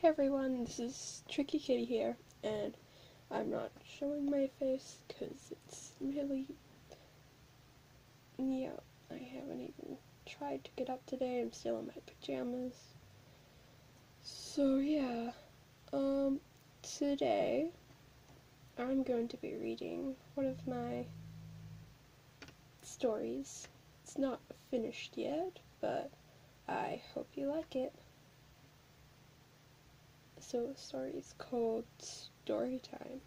Hey everyone, this is Tricky Kitty here, and I'm not showing my face because it's really, I haven't even tried to get up today. I'm still in my pajamas. So yeah, today I'm going to be reading one of my stories. It's not finished yet, but I hope you like it. So the story is called Storytime.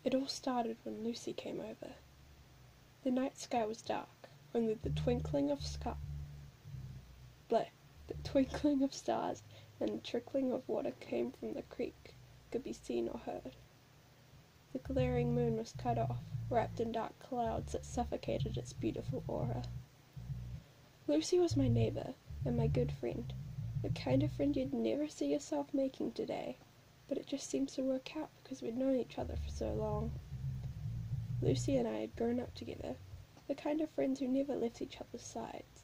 It all started when Lucy came over. The night sky was dark, only the twinkling of stars and the trickling of water came from the creek could be seen or heard. The glaring moon was cut off, wrapped in dark clouds that suffocated its beautiful aura. Lucy was my neighbour and my good friend. The kind of friend you'd never see yourself making today, but it just seems to work out because we'd known each other for so long. Lucy and I had grown up together, the kind of friends who never left each other's sides.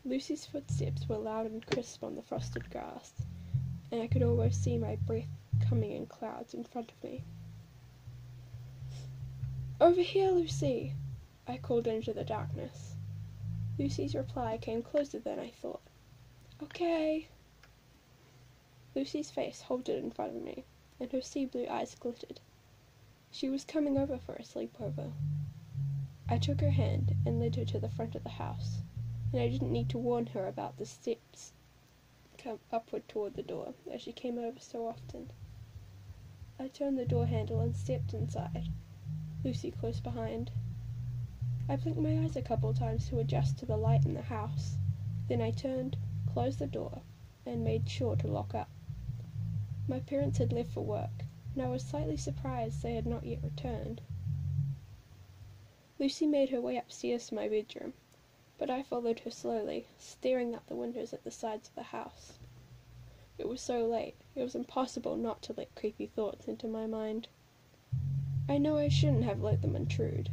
Lucy's footsteps were loud and crisp on the frosted grass, and I could almost see my breath coming in clouds in front of me. "Over here, Lucy!" I called into the darkness. Lucy's reply came closer than I thought. "Okay." Lucy's face halted in front of me, and her sea blue eyes glittered. She was coming over for a sleepover. I took her hand and led her to the front of the house, and I didn't need to warn her about the steps come upward toward the door, as she came over so often. I turned the door handle and stepped inside, Lucy close behind. I blinked my eyes a couple times to adjust to the light in the house, then I turned, closed the door, and made sure to lock up. My parents had left for work, and I was slightly surprised they had not yet returned. Lucy made her way upstairs to my bedroom, but I followed her slowly, staring out the windows at the sides of the house. It was so late, it was impossible not to let creepy thoughts into my mind. I know I shouldn't have let them intrude,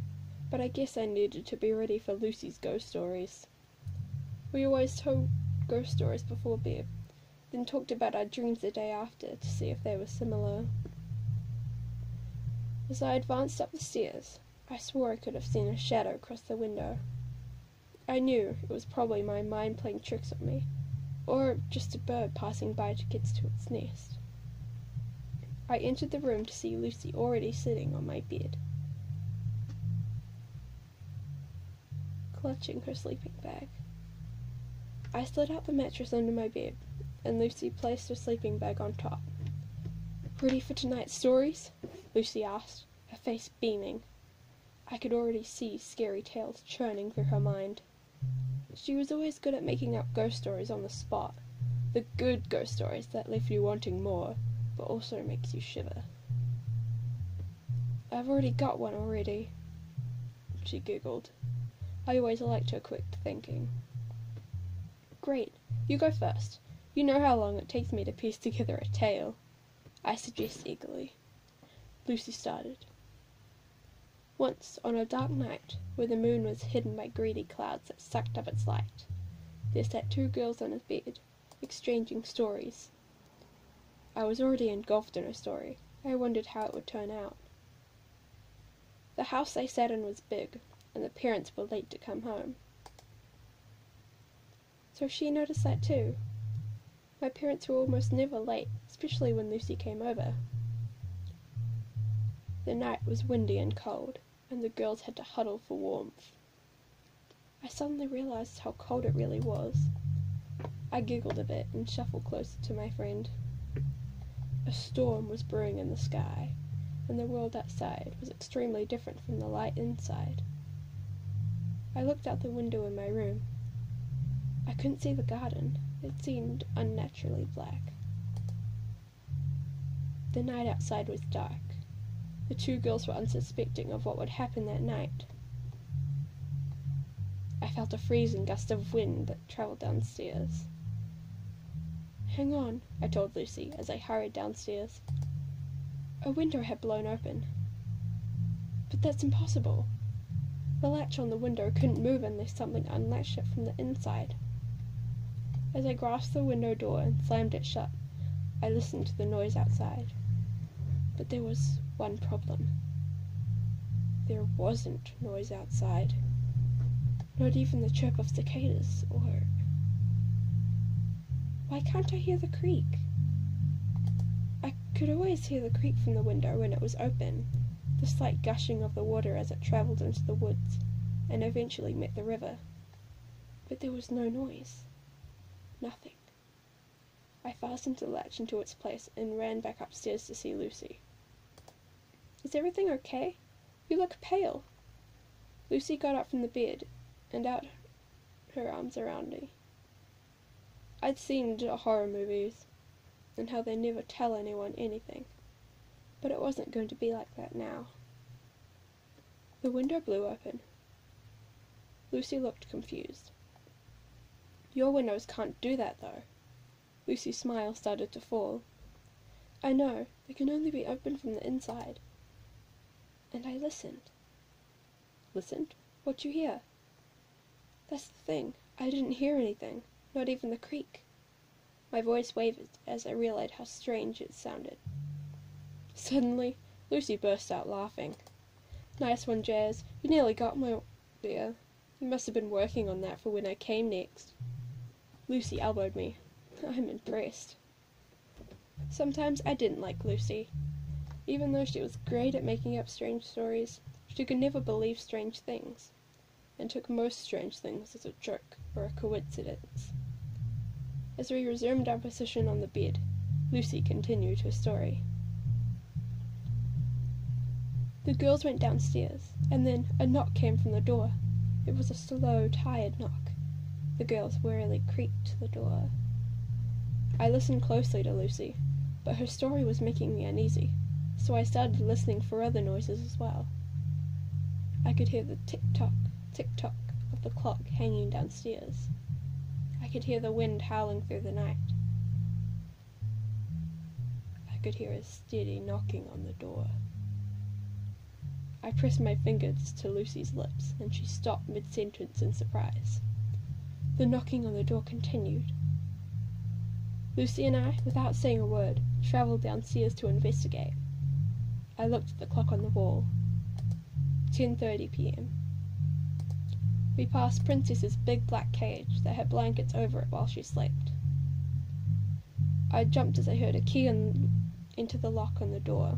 but I guess I needed to be ready for Lucy's ghost stories. We always told ghost stories before bed, then talked about our dreams the day after to see if they were similar. As I advanced up the stairs, I swore I could have seen a shadow cross the window. I knew it was probably my mind playing tricks on me, or just a bird passing by to get to its nest. I entered the room to see Lucy already sitting on my bed, clutching her sleeping bag. I slid out the mattress under my bed, and Lucy placed her sleeping bag on top. "Ready for tonight's stories?" Lucy asked, her face beaming. I could already see scary tales churning through her mind. She was always good at making up ghost stories on the spot, the good ghost stories that leave you wanting more, but also makes you shiver. "I've already got one already," she giggled. I always liked her quick thinking. "Great, you go first. You know how long it takes me to piece together a tale," I suggested eagerly. Lucy started. "Once, on a dark night, where the moon was hidden by greedy clouds that sucked up its light, there sat two girls on a bed, exchanging stories." I was already engulfed in her story. I wondered how it would turn out. The house they sat in was big, and the parents were late to come home. So she noticed that too. My parents were almost never late, especially when Lucy came over. The night was windy and cold, and the girls had to huddle for warmth. I suddenly realized how cold it really was. I giggled a bit and shuffled closer to my friend. A storm was brewing in the sky, and the world outside was extremely different from the light inside. I looked out the window in my room. I couldn't see the garden. It seemed unnaturally black. The night outside was dark. The two girls were unsuspecting of what would happen that night. I felt a freezing gust of wind that travelled downstairs. "Hang on," I told Lucy as I hurried downstairs. A window had blown open. But that's impossible. The latch on the window couldn't move unless something unlatched it from the inside. As I grasped the window door and slammed it shut, I listened to the noise outside. But there was one problem. There wasn't noise outside. Not even the chirp of cicadas, or... Why can't I hear the creek? I could always hear the creek from the window when it was open, the slight gushing of the water as it travelled into the woods, and eventually met the river. But there was no noise. Nothing. I fastened the latch into its place and ran back upstairs to see Lucy. "Is everything okay? You look pale." Lucy got up from the bed and out her arms around me. I'd seen horror movies and how they never tell anyone anything, but it wasn't going to be like that now. The window blew open. Lucy looked confused. "Your windows can't do that, though." Lucy's smile started to fall. "I know, they can only be opened from the inside." And I listened. "Listened? What'd you hear?" "That's the thing. I didn't hear anything, not even the creek." My voice wavered as I realized how strange it sounded. Suddenly, Lucy burst out laughing. "Nice one, Jazz. You nearly got me there. You must have been working on that for when I came next." Lucy elbowed me. I'm impressed. Sometimes I didn't like Lucy. Even though she was great at making up strange stories, she could never believe strange things, and took most strange things as a joke or a coincidence. As we resumed our position on the bed, Lucy continued her story. "The girls went downstairs, and then a knock came from the door. It was a slow, tired knock. The girls wearily creaked to the door. I listened closely to Lucy, but her story was making me uneasy, so I started listening for other noises as well. I could hear the tick-tock, tick-tock of the clock hanging downstairs. I could hear the wind howling through the night. I could hear a steady knocking on the door. I pressed my fingers to Lucy's lips, and she stopped mid-sentence in surprise. The knocking on the door continued. Lucy and I, without saying a word, travelled downstairs to investigate. I looked at the clock on the wall. 10:30 p.m. We passed Princess's big black cage that had blankets over it while she slept. I jumped as I heard a key into the lock on the door.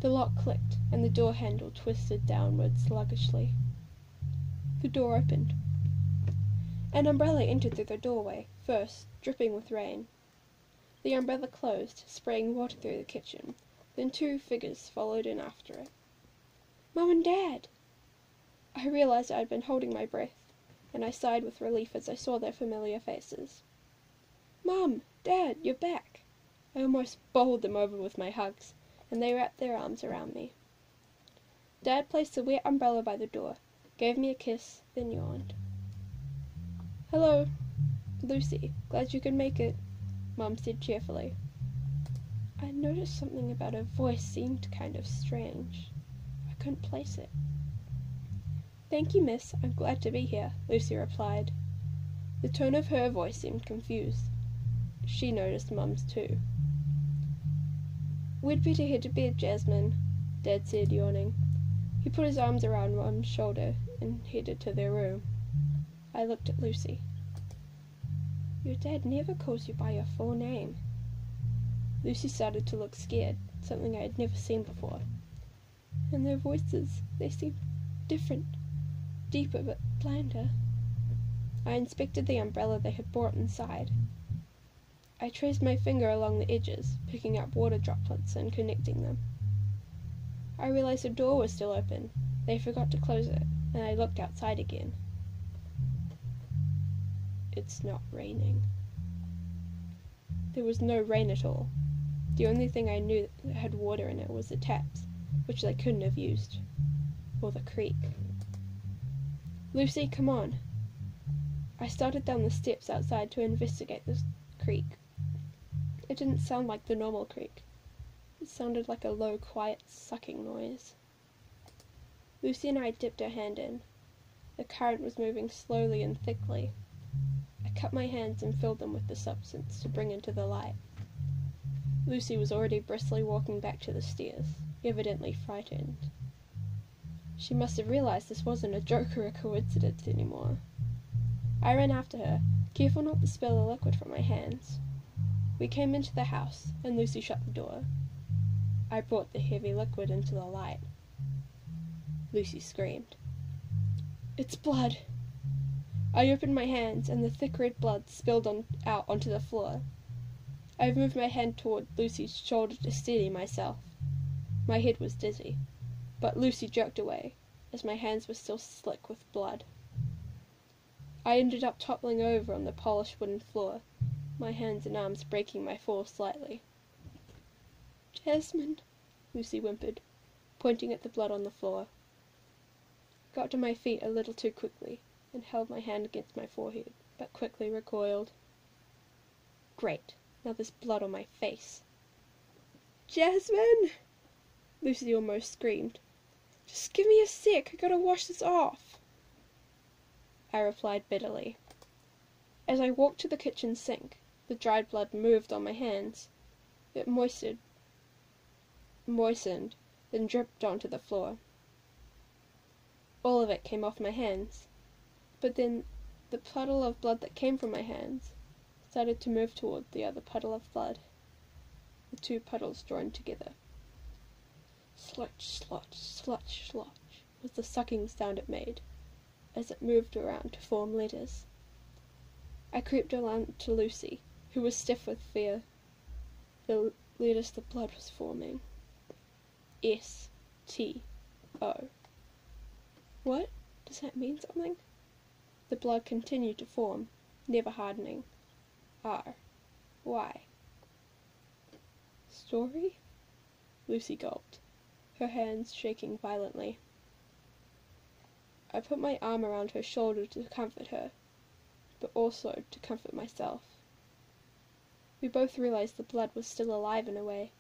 The lock clicked, and the door handle twisted downward sluggishly. The door opened. An umbrella entered through the doorway, first, dripping with rain. The umbrella closed, spraying water through the kitchen. Then 2 figures followed in after it. "Mum and Dad!" I realized I had been holding my breath, and I sighed with relief as I saw their familiar faces. "Mum! Dad! You're back!" I almost bowled them over with my hugs, and they wrapped their arms around me. Dad placed the wet umbrella by the door, gave me a kiss, then yawned. "Hello, Lucy. Glad you could make it," Mum said cheerfully. I noticed something about her voice seemed kind of strange. I couldn't place it. "Thank you, miss. I'm glad to be here," Lucy replied. The tone of her voice seemed confused. She noticed Mum's too. "We'd better head to bed, Jasmine," Dad said, yawning. He put his arms around Mum's shoulder and headed to their room. I looked at Lucy. "Your dad never calls you by your full name." Lucy started to look scared, something I had never seen before. And their voices, they seemed different, deeper but blander. I inspected the umbrella they had brought inside. I traced my finger along the edges, picking up water droplets and connecting them. I realized the door was still open. They forgot to close it, and I looked outside again. It's not raining. There was no rain at all. The only thing I knew that had water in it was the taps, which they couldn't have used, or the creek. "Lucy, come on." I started down the steps outside to investigate the creek. It didn't sound like the normal creek. It sounded like a low, quiet, sucking noise. Lucy and I dipped our hand in. The current was moving slowly and thickly. I I cut my hands and filled them with the substance to bring into the light. Lucy was already briskly walking back to the stairs, evidently frightened. She must have realized this wasn't a joke or a coincidence anymore. I ran after her, careful not to spill the liquid from my hands. We came into the house, and Lucy shut the door. I brought the heavy liquid into the light. Lucy screamed. "It's blood!" I opened my hands, and the thick red blood spilled out onto the floor. I moved my hand toward Lucy's shoulder to steady myself. My head was dizzy, but Lucy jerked away, as my hands were still slick with blood. I ended up toppling over on the polished wooden floor, my hands and arms breaking my fall slightly. "Jasmine," Lucy whimpered, pointing at the blood on the floor. I got to my feet a little too quickly, and held my hand against my forehead, but quickly recoiled. Great, now there's blood on my face. "Jasmine!" Lucy almost screamed. "Just give me a sec, I gotta wash this off." I replied bitterly. As I walked to the kitchen sink, the dried blood moved on my hands. It moistened, then dripped onto the floor. All of it came off my hands, but then the puddle of blood that came from my hands started to move toward the other puddle of blood. The two puddles joined together. Slotch, slotch, slotch, slotch was the sucking sound it made, as it moved around to form letters. I crept around to Lucy, who was stiff with fear. The letters the blood was forming. S-T-O. What? Does that mean something? The blood continued to form, never hardening. R-Y. Story? Lucy gulped, her hands shaking violently. I put my arm around her shoulder to comfort her, but also to comfort myself. We both realized the blood was still alive in a way.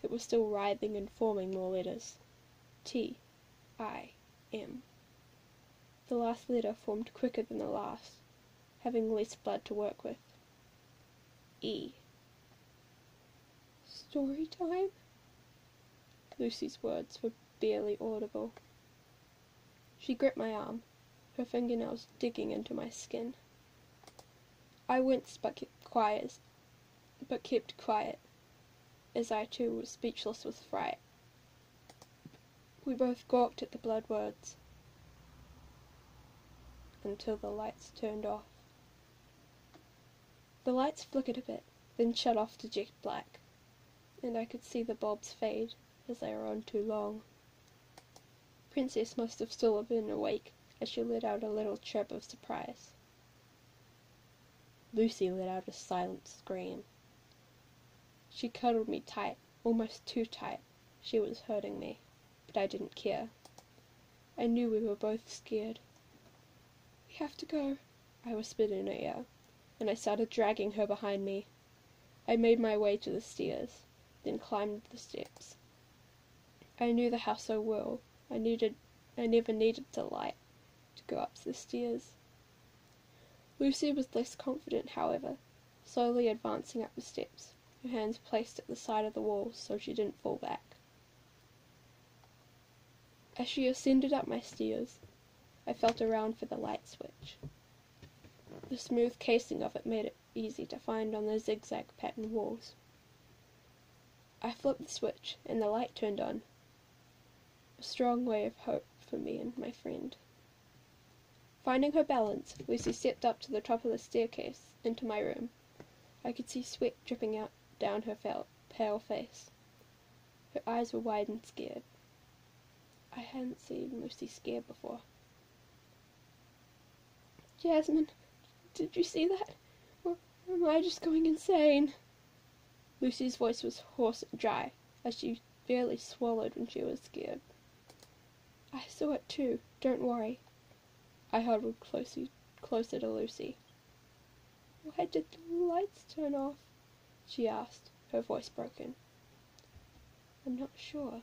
It was still writhing and forming more letters. T-I-M. The last letter formed quicker than the last, having less blood to work with. E. Story time? Lucy's words were barely audible. She gripped my arm, her fingernails digging into my skin. I winced but kept quiet, as I too was speechless with fright. We both gawked at the blood words, until the lights turned off. The lights flickered a bit, then shut off to jet black, and I could see the bulbs fade as they were on too long. Princess must have still been awake as she let out a little chirp of surprise. Lucy let out a silent scream. She cuddled me tight, almost too tight. She was hurting me, but I didn't care. I knew we were both scared. "We have to go," I whispered in her ear, and I started dragging her behind me. I made my way to the stairs, then climbed the steps. I knew the house so well, I never needed the light to go up the stairs. Lucy was less confident, however, slowly advancing up the steps, her hands placed at the side of the wall so she didn't fall back. As she ascended up my stairs, I felt around for the light switch. The smooth casing of it made it easy to find on the zigzag pattern walls. I flipped the switch, and the light turned on. A strong ray of hope for me and my friend. Finding her balance, Lucy stepped up to the top of the staircase into my room. I could see sweat dripping out down her pale face. Her eyes were wide and scared. I hadn't seen Lucy scared before. "Jasmine, did you see that? Or am I just going insane?" Lucy's voice was hoarse and dry, as she barely swallowed when she was scared. "I saw it too, don't worry." I huddled closer to Lucy. "Why did the lights turn off?" she asked, her voice broken. "I'm not sure,"